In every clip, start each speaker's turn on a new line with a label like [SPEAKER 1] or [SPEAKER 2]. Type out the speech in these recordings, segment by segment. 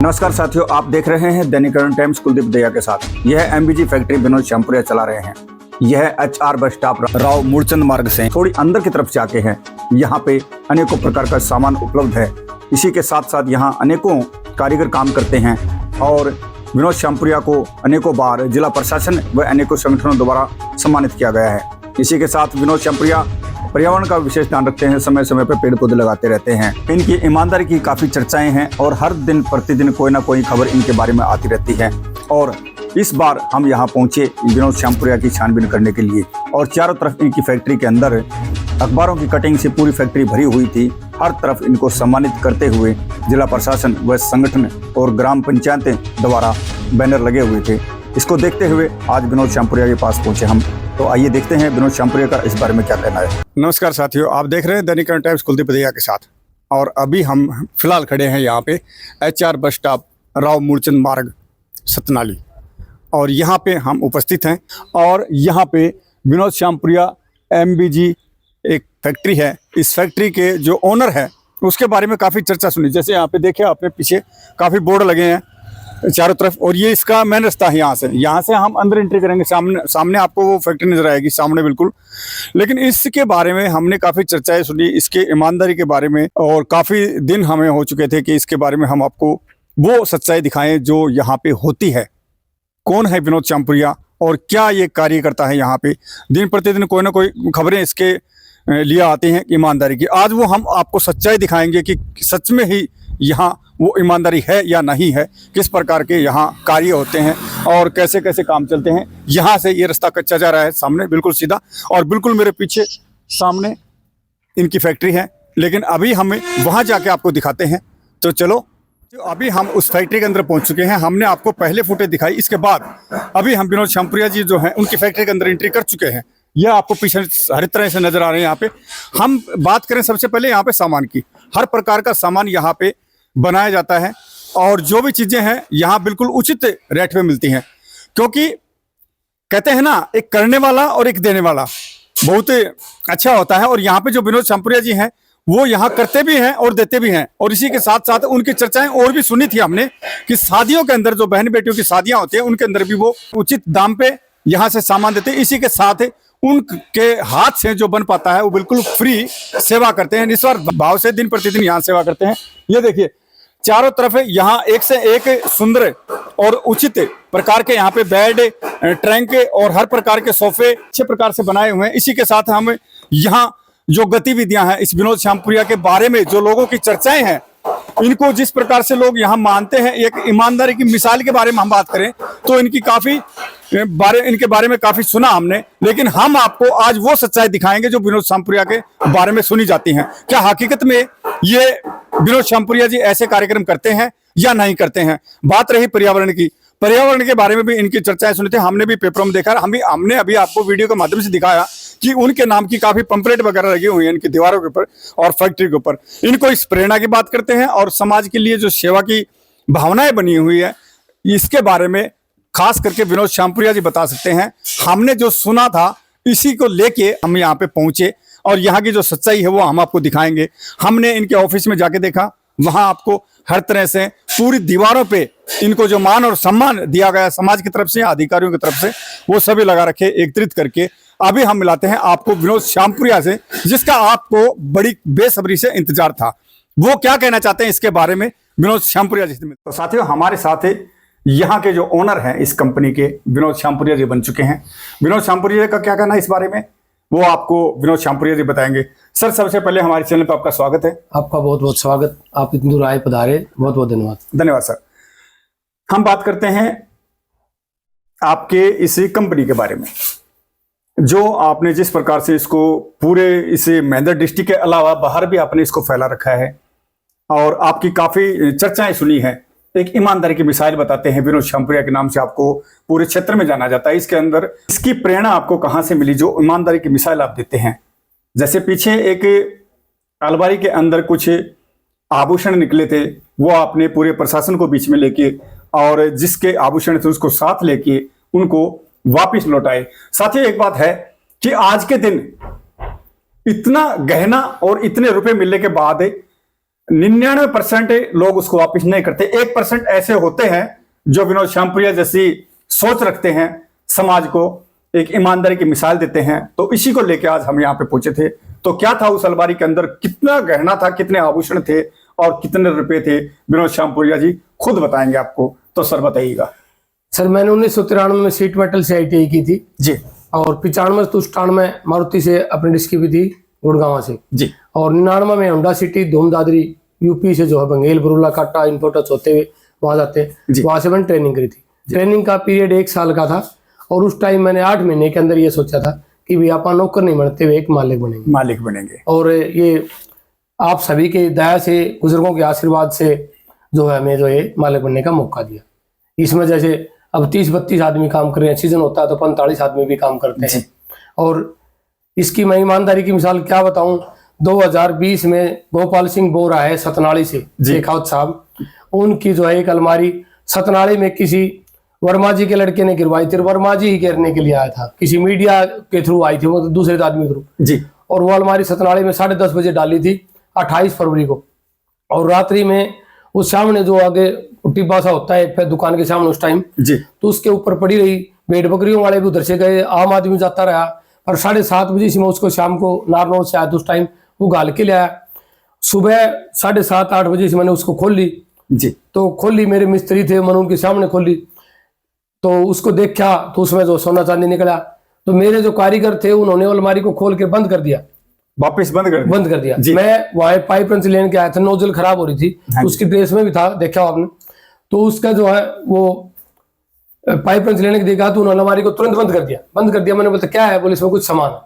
[SPEAKER 1] नमस्कार साथियों, आप देख रहे हैं दैनिक करंट टाइम्स कुलदीप दया के साथ। यह एमबीजी फैक्ट्री विनोद श्यामपुरिया चला रहे हैं। यह HR bus stop Rao Moolchand मार्ग से थोड़ी अंदर की तरफ जाके है। यहाँ पे अनेकों प्रकार का सामान उपलब्ध है। इसी के साथ साथ यहाँ अनेकों कारीगर काम करते हैं और विनोद श्यामपुरिया को अनेकों बार जिला प्रशासन व अनेकों संगठनों द्वारा सम्मानित किया गया है। इसी के साथ विनोद श्यामपुरिया पर्यावरण का विशेष ध्यान रखते हैं, समय समय पर पेड़ पौधे लगाते रहते हैं। इनकी ईमानदारी की काफ़ी चर्चाएं हैं और हर दिन प्रतिदिन कोई ना कोई खबर इनके बारे में आती रहती है। और इस बार हम यहाँ पहुँचे विनोद श्यामपुरिया की छानबीन करने के लिए और चारों तरफ इनकी फैक्ट्री के अंदर अखबारों की कटिंग से पूरी फैक्ट्री भरी हुई थी। हर तरफ इनको सम्मानित करते हुए जिला प्रशासन व संगठन और ग्राम पंचायतें द्वारा बैनर लगे हुए थे। इसको देखते हुए आज विनोद श्यामपुरिया के पास पहुंचे हम। तो आइए देखते हैं विनोद श्यामपुरिया का इस बारे में क्या कहना है। नमस्कार साथियों, आप देख रहे हैं दैनिक करंट टाइम्स कुलदीप दया के साथ। और अभी हम फिलहाल खड़े हैं यहाँ पे HR bus stop Rao Moolchand मार्ग सतनाली, और यहाँ पे हम उपस्थित हैं। और यहाँ पे विनोद श्यामपुरिया MBG एक फैक्ट्री है। इस फैक्ट्री के जो ओनर है उसके बारे में काफ़ी चर्चा सुनी। जैसे यहाँ पे देखिए, आपने पीछे काफ़ी बोर्ड लगे हैं चारों तरफ, और ये इसका मेन रास्ता है। यहाँ से हम अंदर एंट्री करेंगे। सामने आपको वो फैक्ट्री नजर आएगी, सामने बिल्कुल। लेकिन इसके बारे में हमने काफ़ी चर्चाएं सुनी, इसके ईमानदारी के बारे में, और काफ़ी दिन हमें हो चुके थे कि इसके बारे में हम आपको वो सच्चाई दिखाएं जो यहाँ पे होती है। कौन है विनोद श्यामपुरिया और क्या ये कार्य करता है यहाँ पे। दिन प्रतिदिन कोई ना कोई खबरें इसके लिए आती हैं ईमानदारी की। आज वो हम आपको सच्चाई दिखाएंगे कि सच में ही यहाँ वो ईमानदारी है या नहीं है, किस प्रकार के यहाँ कार्य होते हैं और कैसे कैसे काम चलते हैं। यहाँ से ये रास्ता कच्चा जा रहा है सामने बिल्कुल सीधा, और बिल्कुल मेरे पीछे सामने इनकी फैक्ट्री है। लेकिन अभी हमें वहाँ जाके आपको दिखाते हैं। तो चलो, तो अभी हम उस फैक्ट्री के अंदर पहुँच चुके हैं। हमने आपको पहले फुटेज दिखाई, इसके बाद अभी हम विनोद श्यामपुरिया जी जो हैं उनकी फैक्ट्री के अंदर एंट्री कर चुके हैं। यह आपको पीछे हर तरह से नजर आ रहे हैं। यहाँ पे हम बात करें सबसे पहले यहाँ पे सामान की। हर प्रकार का सामान यहाँ पे बनाया जाता है और जो भी चीजें हैं यहाँ बिल्कुल उचित रेट पे मिलती हैं। क्योंकि कहते हैं ना, एक करने वाला और एक देने वाला बहुत अच्छा होता है। और यहाँ पे जो विनोद श्यामपुरिया जी हैं वो यहाँ करते भी हैं और देते भी हैं। और इसी के साथ साथ उनकी चर्चाएं और भी सुनी थी हमने कि शादियों के अंदर जो बहन बेटियों की शादियां होती हैं उनके अंदर भी वो उचित दाम पे यहाँ से सामान देते हैं। इसी के साथ उनके हाथ से जो बन पाता है वो बिल्कुल फ्री सेवा करते हैं, निस्वार्थ भाव से दिन प्रतिदिन यहाँ सेवा करते हैं। ये देखिए चारों तरफ यहाँ एक से एक सुंदर और उचित प्रकार के यहाँ पे बेड, ट्रंक और हर प्रकार के सोफे अच्छे प्रकार से बनाए हुए हैं। इसी के साथ हम यहाँ जो गतिविधियां हैं इस विनोद श्यामपुरिया के बारे में, जो लोगों की चर्चाएं हैं, इनको जिस प्रकार से लोग यहाँ मानते हैं, एक ईमानदारी की मिसाल के बारे में हम बात करें तो इनके बारे में काफी सुना हमने। लेकिन हम आपको आज वो सच्चाई दिखाएंगे जो विनोद श्यामपुरिया के बारे में सुनी जाती हैं। क्या हकीकत में ये विनोद श्यामपुरिया जी ऐसे कार्यक्रम करते हैं या नहीं करते हैं। बात रही पर्यावरण की, पर्यावरण के बारे में भी इनकी चर्चाएं सुनी थी। हमने भी पेपरों में देखा, हमने अभी आपको वीडियो के माध्यम से दिखाया कि उनके नाम की काफी पंपलेट वगैरह लगी हुई है इनकी दीवारों के ऊपर और फैक्ट्री के ऊपर। इनको इस प्रेरणा की बात करते हैं और समाज के लिए जो सेवा की भावनाएं बनी हुई है इसके बारे में खास करके विनोद श्यामपुरिया जी बता सकते हैं। हमने जो सुना था इसी को लेके हम यहाँ पे पहुंचे और यहाँ की जो सच्चाई है वो हम आपको दिखाएंगे। हमने इनके ऑफिस में जाके देखा, वहां आपको हर तरह से पूरी दीवारों पे इनको जो मान और सम्मान दिया गया समाज की तरफ से, अधिकारियों की तरफ से, वो सभी लगा रखे एकत्रित करके। अभी हम मिलाते हैं आपको विनोद श्यामपुरिया से, जिसका आपको बड़ी बेसब्री से इंतजार था। वो क्या कहना चाहते हैं इसके बारे में विनोद श्यामपुरिया जी। तो साथियों, हमारे साथ यहाँ के जो ओनर हैं इस कंपनी के, विनोद श्यामपुरिया जी बन चुके हैं। विनोद श्यामपुरिया का क्या कहना है इस बारे में वो आपको विनोद श्यामपुरिया जी बताएंगे। सर, सबसे पहले हमारे चैनल पर आपका स्वागत है।
[SPEAKER 2] आपका बहुत बहुत स्वागत। आप इतनी दूर आए, पधारे, बहुत बहुत धन्यवाद।
[SPEAKER 1] धन्यवाद सर। हम बात करते हैं आपके इस कंपनी के बारे में, जो आपने जिस प्रकार से इसको पूरे इस मेंढर डिस्ट्रिक्ट के अलावा बाहर भी आपने इसको फैला रखा है और आपकी काफी चर्चाएं सुनी है। एक ईमानदारी की मिसाल बताते हैं, विनोद श्यामपुरिया के नाम से आपको पूरे क्षेत्र में जाना जाता है। इसके अंदर इसकी प्रेरणा आपको कहां से मिली जो ईमानदारी की मिसाल आप देते हैं। जैसे पीछे एक अलमारी के अंदर कुछ आभूषण निकले थे, वो आपने पूरे प्रशासन को बीच में लेके और जिसके आभूषण थे उसको साथ लेके उनको वापिस लौटाए। साथ ही एक बात है कि आज के दिन इतना गहना और इतने रुपए मिलने के बाद 99% लोग उसको वापस नहीं करते। 1% ऐसे होते हैं जो विनोद श्यामपुरिया जैसी सोच रखते हैं, समाज को एक ईमानदारी की मिसाल देते हैं। तो इसी को लेकर आज हम यहाँ पे पहुंचे थे। तो क्या था उस अलमारी के अंदर, कितना गहना था, कितने आभूषण थे और कितने रुपए थे, विनोद श्यामपुरिया जी खुद बताएंगे आपको। तो सर बताइएगा।
[SPEAKER 2] सर मैंने 1993 में सीट मेटल से ITI की थी
[SPEAKER 1] जी।
[SPEAKER 2] और 95 तो 97 मारुति से अप्रेंटिस की भी थी गुड़गांव से
[SPEAKER 1] जी।
[SPEAKER 2] और 99 में होंडा सिटी धूमदादरी यूपी से जो है बंगेल बरूला काटा इन्फोटच होते हुए वहां जाते हैं, वहां से मैंने ट्रेनिंग करी थी। ट्रेनिंग का पीरियड 1 साल का था और उस टाइम मैंने 8 महीने के अंदर ये सोचा था कि भी आप नौकर नहीं बनते हुए एक मालिक बनेंगे। और ये आप सभी के दया से, बुजुर्गों के आशीर्वाद से जो है हमें जो है मालिक बनने का मौका दिया। इसमें जैसे अब 30-32 आदमी काम कर रहे हैं, सीजन होता है तो 45 आदमी भी काम करते हैं। और इसकी मैं ईमानदारी की मिसाल क्या बताऊं, 2020 में गोपाल सिंह बोरा है सतनाली से, शेखावत साहब, उनकी जो है एक अलमारी सतनाली में किसी वर्मा जी के लड़के ने गिरवाई थी। वर्मा जी ही गिरने के लिए आया था, किसी मीडिया के थ्रू आई थी वो, दूसरे आदमी के थ्रू जी। और वो अलमारी सतनाली में 10:30 बजे डाली थी 28 फरवरी को। और रात्रि में उस सामने जो आगे टिब्बा सा होता है दुकान के सामने उस टाइम जी, तो उसके ऊपर पड़ी रही। भेड़ बकरियों वाले भी उधर से गए, आम आदमी जाता रहा। और 7:30 बजे से मैं उसको शाम को नारनौल से आया तो उस टाइम वो गाल के ले आया। सुबह 7:30-8 बजे से मैंने उसको खोल ली जी। तो खोली, मेरे मिस्त्री थे, मैंने उनके सामने खोली तो उसको देखा तो उसमें जो सोना चांदी निकला। तो मेरे जो कारीगर थे उन्होंने अलमारी को खोल के बंद कर दिया,
[SPEAKER 1] वापस बंद कर दिया।
[SPEAKER 2] मैं वहां पाइप रंच लेने के आया था, नोजल खराब हो रही थी, उसकी ड्रेस में भी था, देखा आपने। तो उसका जो है वो पाइप रंच लेने के देखा तो उन्होंने अलमारी को तुरंत बंद कर दिया। मैंने बोला क्या है, बोले इसमें कुछ सामान है।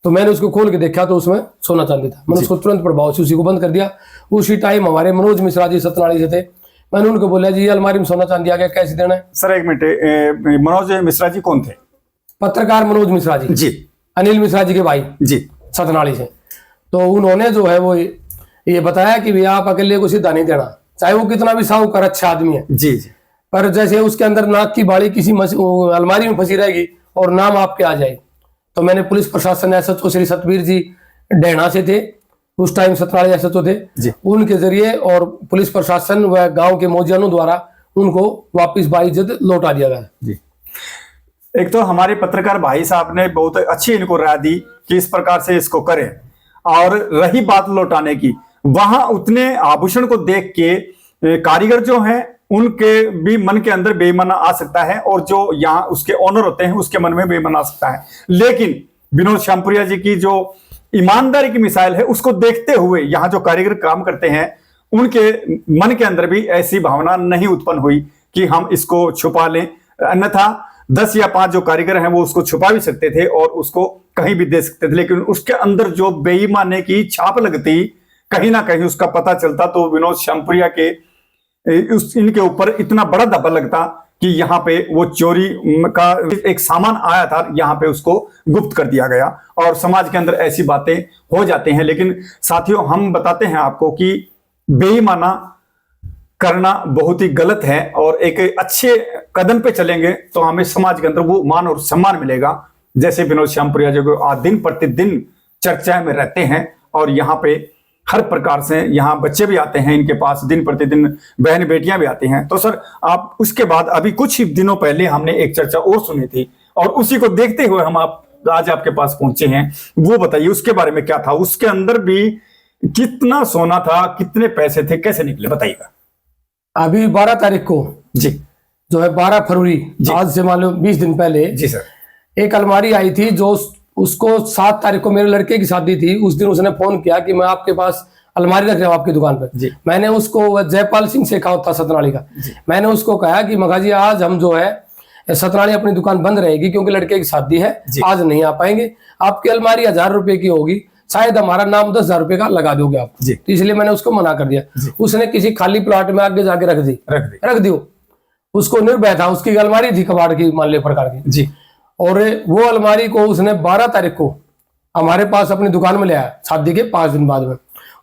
[SPEAKER 2] तो मैंने उसको खोल के देखा तो उसमें सोना चांदी था। मैंने उसको तुरंत प्रभाव से उसी को बंद कर दिया। उसी टाइम हमारे मनोज मिश्रा जी सतनाली से थे, मैंने उनको बोला जी अलमारी में सोना चांदी आ गया, कैसे देना है।
[SPEAKER 1] सर 1 मिनट, मनोज मिश्रा जी कौन थे?
[SPEAKER 2] पत्रकार मनोज मिश्रा जी, अनिल मिश्रा जी के भाई जी, सतनाली से। तो उन्होंने जो है वो ये बताया कि भैया आप अकेले को सीधा नहीं देना, चाहे वो कितना भी साहूकार अच्छा आदमी है जी, पर जैसे उसके अंदर नाक की बाड़ी किसी अलमारी में फंसी रहेगी और नाम आपके आ जाए। तो मैंने पुलिस प्रशासन SHO श्री सतबीर जी डेहना से थे, उस टाइम सतनाली SHO थे जी, उनके जरिए और पुलिस प्रशासन व गांव के मौजवानों द्वारा उनको वापस बाइज्जत लौटा दिया गया जी।
[SPEAKER 1] एक तो हमारे पत्रकार भाई साहब ने बहुत अच्छी इनको राय दी कि इस प्रकार से इसको करें। और रही बात लौटाने की, वहां उतने आभूषण को देख के कारीगर जो हैं उनके भी मन के अंदर बेईमाना आ सकता है और जो यहाँ उसके ओनर होते हैं उसके मन में बेईमाना आ सकता है। लेकिन विनोद श्यामपुरिया जी की जो ईमानदारी की मिसाल है उसको देखते हुए यहाँ जो कारीगर काम करते हैं उनके मन के अंदर भी ऐसी भावना नहीं उत्पन्न हुई कि हम इसको छुपा लें। अन्यथा 10 या 5 जो कारीगर हैं वो उसको छुपा भी सकते थे और उसको कहीं भी दे सकते थे, लेकिन उसके अंदर जो बेईमानी की छाप लगती, कहीं ना कहीं उसका पता चलता, तो विनोद श्यामपुरिया के इनके ऊपर इतना बड़ा धब्बा लगता कि यहाँ पे वो चोरी का एक सामान आया था, यहाँ पे उसको गुप्त कर दिया गया। और समाज के अंदर ऐसी बातें हो जाती हैं। लेकिन साथियों, हम बताते हैं आपको कि बेईमाना करना बहुत ही गलत है और एक अच्छे कदम पे चलेंगे तो हमें समाज के अंदर वो मान और सम्मान मिलेगा। जैसे विनोद श्यामपुरिया जो आज दिन प्रतिदिन चर्चा में रहते हैं और यहाँ पे हर प्रकार से यहाँ बच्चे भी आते हैं इनके पास, दिन प्रतिदिन बहन बेटियां भी आती हैं। तो सर आप उसके बाद अभी कुछ ही दिनों पहले हमने एक चर्चा और सुनी थी और उसी को देखते हुए हम आज आपके पास पहुंचे हैं। वो बताइए उसके बारे में क्या था, उसके अंदर भी कितना सोना था, कितने पैसे थे, कैसे निकले, बताइएगा।
[SPEAKER 2] अभी 12 तारीख को
[SPEAKER 1] जी,
[SPEAKER 2] जो है 12 फरवरी, आज से मान लो 20 दिन पहले जी सर, एक अलमारी आई थी जो उसको 7 तारीख को मेरे लड़के की शादी थी। उस दिन उसने फोन किया कि मैं आपके पास अलमारी रख रहा हूँ आपकी दुकान पर। मैंने उसको, जयपाल सिंह शेखावत था सतनाली का, मैंने उसको कहा कि मगा जी आज हम जो है सतनाली अपनी दुकान बंद रहेगी क्योंकि लड़के की शादी है, आज नहीं आ पाएंगे। आपकी अलमारी 1000 रुपए की होगी, शायद हमारा नाम 10,000 रुपए का लगा दोगे आप। तो इसलिए मैंने उसको मना कर दिया। उसने किसी खाली प्लॉट में आगे जाके रख दी। उसको निर्भय था, उसकी अलमारी थी कबाड़ की मान ली प्रकार की जी। और वो अलमारी को उसने 12 तारीख को हमारे पास अपनी दुकान में ले आया, शादी के 5 दिन बाद में।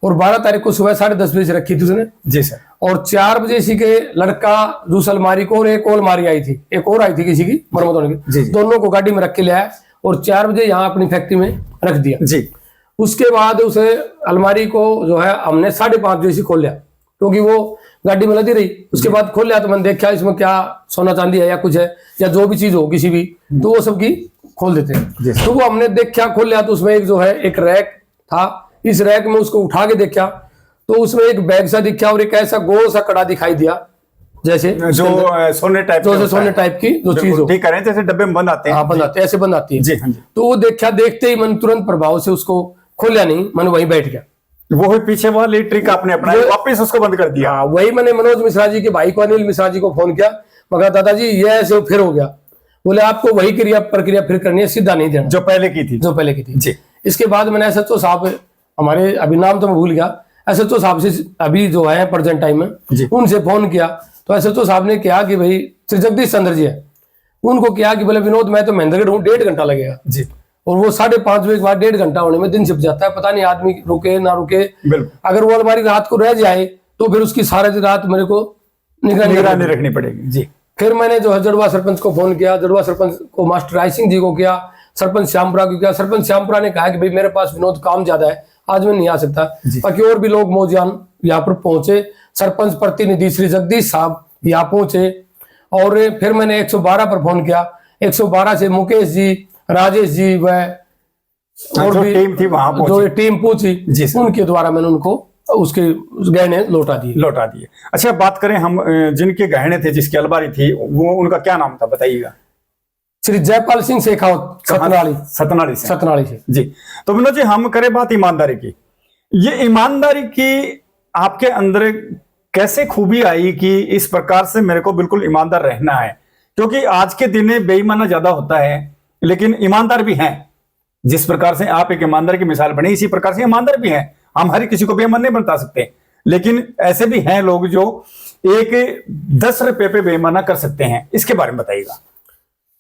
[SPEAKER 2] और 12 तारीख को सुबह 10:30 बजे से रखी थी उसने जी सर। और 4 बजे इसी के लड़का दूस अलमारी को, और एक और अलमारी आई थी, एक और आई थी किसी की मरम्मत होने की, दोनों को गाड़ी में रख के ले आया और 4 बजे यहाँ अपनी फैक्ट्री में रख दिया जी। उसके बाद उसे अलमारी को जो है हमने 5:30 बजे से खोल लिया, क्योंकि वो गाड़ी में लदी रही। उसके बाद खोल लिया तो मैंने देखा इसमें क्या सोना चांदी है या कुछ है या जो भी चीज हो किसी भी, तो वो सब की खोल देते हैं। तो वो हमने देखा, खोल लिया तो उसमें एक जो है एक रैक था। इस रैक में उसको उठा के देखा तो उसमें एक बैग सा दिखा और एक ऐसा गोल सा कड़ा दिखाई दिया, जैसे
[SPEAKER 1] जो सोने टाइप,
[SPEAKER 2] जो सोने टाइप की जो चीज हो,
[SPEAKER 1] ठीक करें जैसे डब्बे में बंद आते हैं।
[SPEAKER 2] हाँ बंद आते हैं, ऐसे बंद आती है
[SPEAKER 1] जी हाँ जी।
[SPEAKER 2] तो वो देखा, देखते ही मैंने तुरंत प्रभाव से उसको खोला नहीं, मैंने वहीं बैठ गया।
[SPEAKER 1] वो पीछे वाली ट्रिक आपने अपना वापस उसको बंद कर दिया।
[SPEAKER 2] हाँ, वही मैंने मनोज मिश्रा जी के भाई को, अनिल मिश्रा जी को फोन किया। मगर दादाजी ये ऐसे फिर हो गया। बोले आपको वही प्रक्रिया फिर करनी है, सीधा नहीं देना
[SPEAKER 1] जो पहले की थी।
[SPEAKER 2] जी। इसके बाद मैंने SHO साहब, हमारे अभी नाम तो मैं भूल गया, SHO साहब से अभी जो है प्रेजेंट टाइम में, उनसे फोन किया तो SHO साहब ने कहा कि भाई श्री जगदीश चंद्र जी है, उनको कहा कि बोले विनोद मैं तो महेंद्रगढ़ हूँ, 1.5 घंटा लगेगा जी। और वो 5:30 बजे के बाद 1.5 घंटा होने में दिन छिप जाता है, पता नहीं आदमी रुके ना रुके। अगर वो अलमारी रात को रह जाए तो फिर उसकी सारी रात मेरे को निगरानी रखनी पड़ेगी जी। फिर मैंने जो है जड़वा सरपंच को फोन किया, जड़वा सरपंच को मास्टर राय सिंह जी को किया, सरपंच श्यामपुरा को किया। सरपंच श्यामपुरा ने कहा कि भाई मेरे पास विनोद काम ज्यादा है, आज मैं नहीं आ सकता। बाकी और भी लोग मौजान यहाँ पर पहुंचे, सरपंच प्रतिनिधि श्री जगदीश साहब यहाँ पहुंचे। और फिर मैंने 112 पर फोन किया, 112 से मुकेश जी, राजेश जी व और भी टीम थी वहां, जो टीम पहुंची उनके द्वारा मैंने उनको उसके गहने लौटा दिए।
[SPEAKER 1] अच्छा, बात करें हम जिनके गहने थे, जिसकी अलमारी थी, वो उनका क्या नाम था बताइएगा?
[SPEAKER 2] श्री जयपाल सिंह शेखावत, सतनाली से जी।
[SPEAKER 1] तो विनोद जी, हम करें बात ईमानदारी की। ये ईमानदारी की आपके अंदर कैसे खूबी आई कि इस प्रकार से मेरे को बिल्कुल ईमानदार रहना है? क्योंकि आज के दिन में बेईमाना ज्यादा होता है, लेकिन ईमानदार भी हैं। जिस प्रकार से आप एक ईमानदार की मिसाल बनी, इसी प्रकार से ईमानदार भी हैं। हम हर किसी को बेईमान नहीं बता सकते, लेकिन ऐसे भी हैं लोग जो एक 10 रुपए पे बेईमाना कर सकते हैं। इसके बारे में बताइएगा।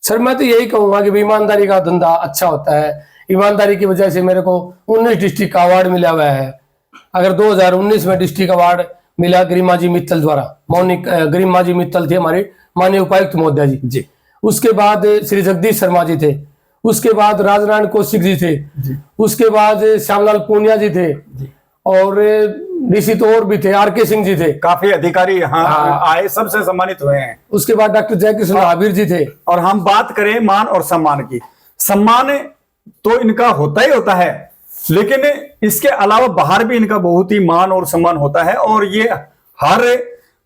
[SPEAKER 2] सर मैं तो यही कहूंगा कि ईमानदारी का धंधा अच्छा होता है। ईमानदारी की वजह से मेरे को 19 डिस्ट्रिक्ट का अवार्ड मिला हुआ है। अगर 2019 में डिस्ट्रिक्ट अवार्ड मिला गरिमा जी मित्तल द्वारा, गरिमा जी मित्तल थे हमारे माननीय उपायुक्त महोदय जी। उसके बाद श्री जगदीश शर्मा जी थे, उसके बाद राजनारायण कौशिक जी थे, उसके बाद श्यामलाल पूनिया जी थे, और डीसी तो और भी थे, RK सिंह जी थे।
[SPEAKER 1] काफी अधिकारी आए, सबसे सम्मानित हुए हैं।
[SPEAKER 2] उसके बाद डॉक्टर जयकृष्ण आबिर जी थे।
[SPEAKER 1] और हम बात करें मान और सम्मान की, सम्मान तो इनका होता ही होता है, लेकिन इसके अलावा बाहर भी इनका बहुत ही मान और सम्मान होता है। और ये हर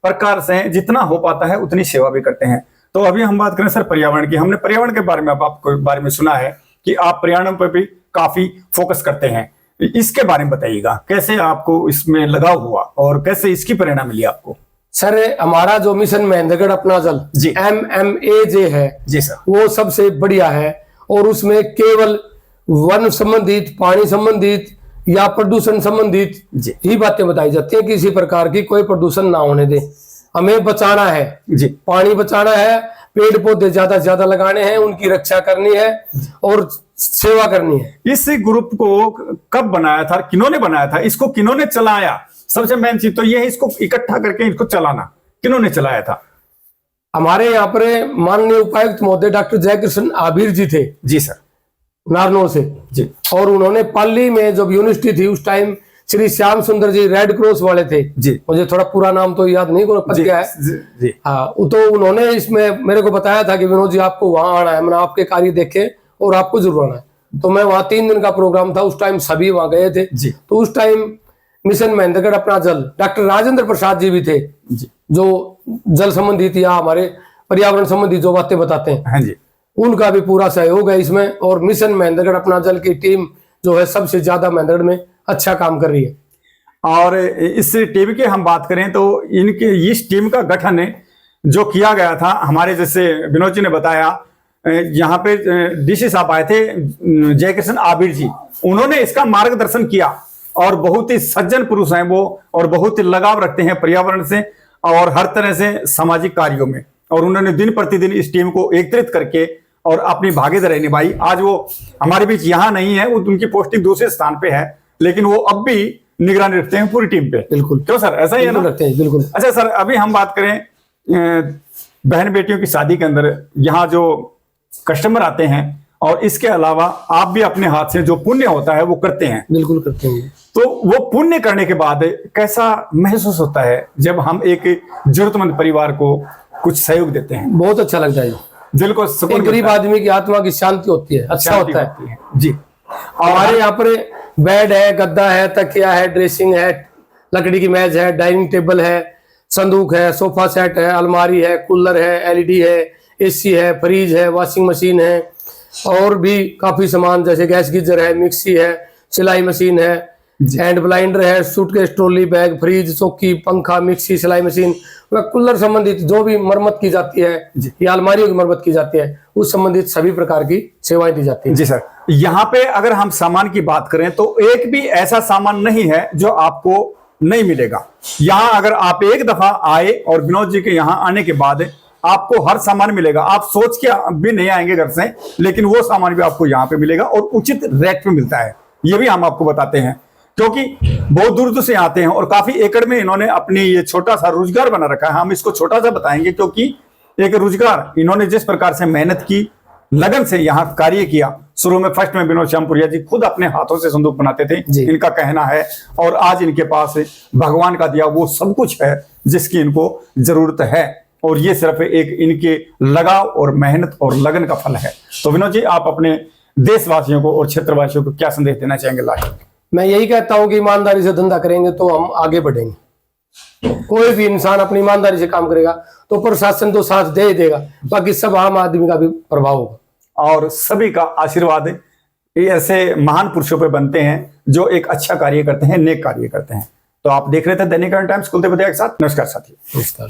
[SPEAKER 1] प्रकार से जितना हो पाता है उतनी सेवा भी करते हैं। तो अभी हम बात करें सर पर्यावरण की। हमने पर्यावरण के बारे में आपको बारे में सुना है कि आप पर्यावरण पर भी काफी फोकस करते हैं। इसके बारे में बताइएगा, कैसे आपको इसमें लगाव हुआ और कैसे इसकी प्रेरणा मिली आपको?
[SPEAKER 2] सर हमारा जो मिशन महेंद्रगढ़ अपना जल जी MMAJ है जी सर, वो सबसे बढ़िया है। और उसमें केवल वन संबंधित, पानी संबंधित या प्रदूषण संबंधित ही बातें बताई जाती है। किसी प्रकार की कोई प्रदूषण ना होने दे, हमें बचाना है जी, पानी बचाना है, पेड़ पौधे ज्यादा से ज्यादा लगाने हैं, उनकी रक्षा करनी है और सेवा करनी है।
[SPEAKER 1] इस ग्रुप को कब बनाया था, किन्होंने बनाया था, इसको किन्होंने चलाया? सबसे मेन चीज तो ये है, इसको इकट्ठा करके इसको चलाना किन्होंने चलाया था?
[SPEAKER 2] हमारे यहाँ पर माननीय उपायुक्त महोदय डॉक्टर जयकृष्ण आबिर जी थे
[SPEAKER 1] जी सर,
[SPEAKER 2] नारनौल से जी। और उन्होंने पाली में जब यूनिवर्सिटी थी उस टाइम श्री श्याम सुंदर जी रेड क्रॉस वाले थे जी, मुझे थोड़ा पूरा नाम तो याद नहीं पता क्या है। हाँ, तो उन्होंने इसमें मेरे को बताया था कि विनोद जी आपको वहां आना है, मैंने आपके कार्य देखे और आपको जरूर आना है। तो मैं वहां 3 दिन का प्रोग्राम था, उस टाइम सभी वहां गए थे जी। तो उस टाइम मिशन महेंद्रगढ़ अपना जल डॉक्टर राजेंद्र प्रसाद जी भी थे जी, जो जल संबंधित या हमारे पर्यावरण संबंधी जो बातें बताते हैं हाँ जी, उनका भी पूरा सहयोग है इसमें। और मिशन महेंद्रगढ़ अपना जल की टीम जो है सबसे ज्यादा महेंद्रगढ़ में अच्छा काम कर रही है।
[SPEAKER 1] और इस टीम की हम बात करें तो इनके इस टीम का गठन जो किया गया था, हमारे जैसे विनोद जी ने बताया, यहाँ पे DC साहब आए थे जयकृष्ण आबिर जी, उन्होंने इसका मार्गदर्शन किया। और बहुत ही सज्जन पुरुष हैं वो, और बहुत ही लगाव रखते हैं पर्यावरण से और हर तरह से सामाजिक कार्यों में। और उन्होंने दिन प्रतिदिन इस टीम को एकत्रित करके और अपनी भागीदारी निभाई। आज वो हमारे बीच यहाँ नहीं है, वो उनकी पोस्टिंग दूसरे स्थान पे है, लेकिन वो अब भी निगरानी रखते हैं पूरी टीम पे। बिल्कुल, क्यों सर, ऐसा ही है ना?
[SPEAKER 2] रखते हैं बिल्कुल।
[SPEAKER 1] अच्छा सर, अभी हम बात करें बहन बेटियों की शादी के अंदर यहाँ जो कस्टमर आते हैं और इसके अलावा आप भी अपने हाथ से जो पुण्य होता है वो करते हैं।
[SPEAKER 2] बिल्कुल करते हैं।
[SPEAKER 1] तो वो पुण्य करने के बाद कैसा महसूस होता है जब हम एक जरूरतमंद परिवार को कुछ सहयोग देते हैं?
[SPEAKER 2] बहुत अच्छा लगता है।
[SPEAKER 1] दिल को सुकून
[SPEAKER 2] एक गरीब
[SPEAKER 1] मिलता है,
[SPEAKER 2] आदमी की आत्मा की शांति होती है, अच्छा
[SPEAKER 1] शांति
[SPEAKER 2] होता
[SPEAKER 1] होती
[SPEAKER 2] है।
[SPEAKER 1] जी।
[SPEAKER 2] हमारे यहाँ पर बेड है, गद्दा है, तकिया है, ड्रेसिंग है, लकड़ी की मेज है, डाइनिंग टेबल है, संदूक है, सोफा सेट है, अलमारी है, कूलर है, एलईडी है, एसी है, फ्रिज है, वॉशिंग मशीन है, और भी काफी सामान जैसे गैस गीजर है, मिक्सी है, सिलाई मशीन है, हैंड ब्लाइंडर है, सूटकेस, ट्रॉली बैग, फ्रिज, चौकी, पंखा, मिक्सी, सिलाई मशीन व कूलर संबंधित जो भी मरम्मत की जाती है या अलमारियों की मरम्मत की जाती है उस संबंधित सभी प्रकार की सेवाएं दी जाती है।
[SPEAKER 1] जी सर, यहाँ पे अगर हम सामान की बात करें तो एक भी ऐसा सामान नहीं है जो आपको नहीं मिलेगा। यहाँ अगर आप एक दफा आए और विनोद जी के यहाँ आने के बाद आपको हर सामान मिलेगा। आप सोच के भी नहीं आएंगे घर से, लेकिन वो सामान भी आपको यहाँ पे मिलेगा और उचित रेट पे मिलता है। ये भी हम आपको बताते हैं क्योंकि बहुत दूर दूर से आते हैं और काफी एकड़ में इन्होंने अपनी ये छोटा सा रोजगार बना रखा है। हम इसको छोटा सा बताएंगे क्योंकि एक रोजगार इन्होंने जिस प्रकार से मेहनत की, लगन से यहाँ कार्य किया। शुरू में फर्स्ट में विनोद श्यामपुरिया जी खुद अपने हाथों से संदूक बनाते थे, इनका कहना है, और आज इनके पास भगवान का दिया वो सब कुछ है जिसकी इनको जरूरत है, और ये सिर्फ एक इनके लगाव और मेहनत और लगन का फल है। तो विनोद जी, आप अपने देशवासियों को और क्षेत्रवासियों को क्या संदेश देना चाहेंगे लास्ट?
[SPEAKER 2] मैं यही कहता हूं कि ईमानदारी से धंधा करेंगे तो हम आगे बढ़ेंगे। कोई भी इंसान अपनी ईमानदारी से काम करेगा तो प्रशासन तो साथ दे ही देगा, बाकी सब आम आदमी का भी प्रभाव होगा
[SPEAKER 1] और सभी का आशीर्वाद ये ऐसे महान पुरुषों पे बनते हैं जो एक अच्छा कार्य करते हैं, नेक कार्य करते हैं। तो आप देख रहे थे दैनिक करंट टाइम्स कुलदीप दया के साथ। नमस्कार साथियों।
[SPEAKER 2] नमस्कार।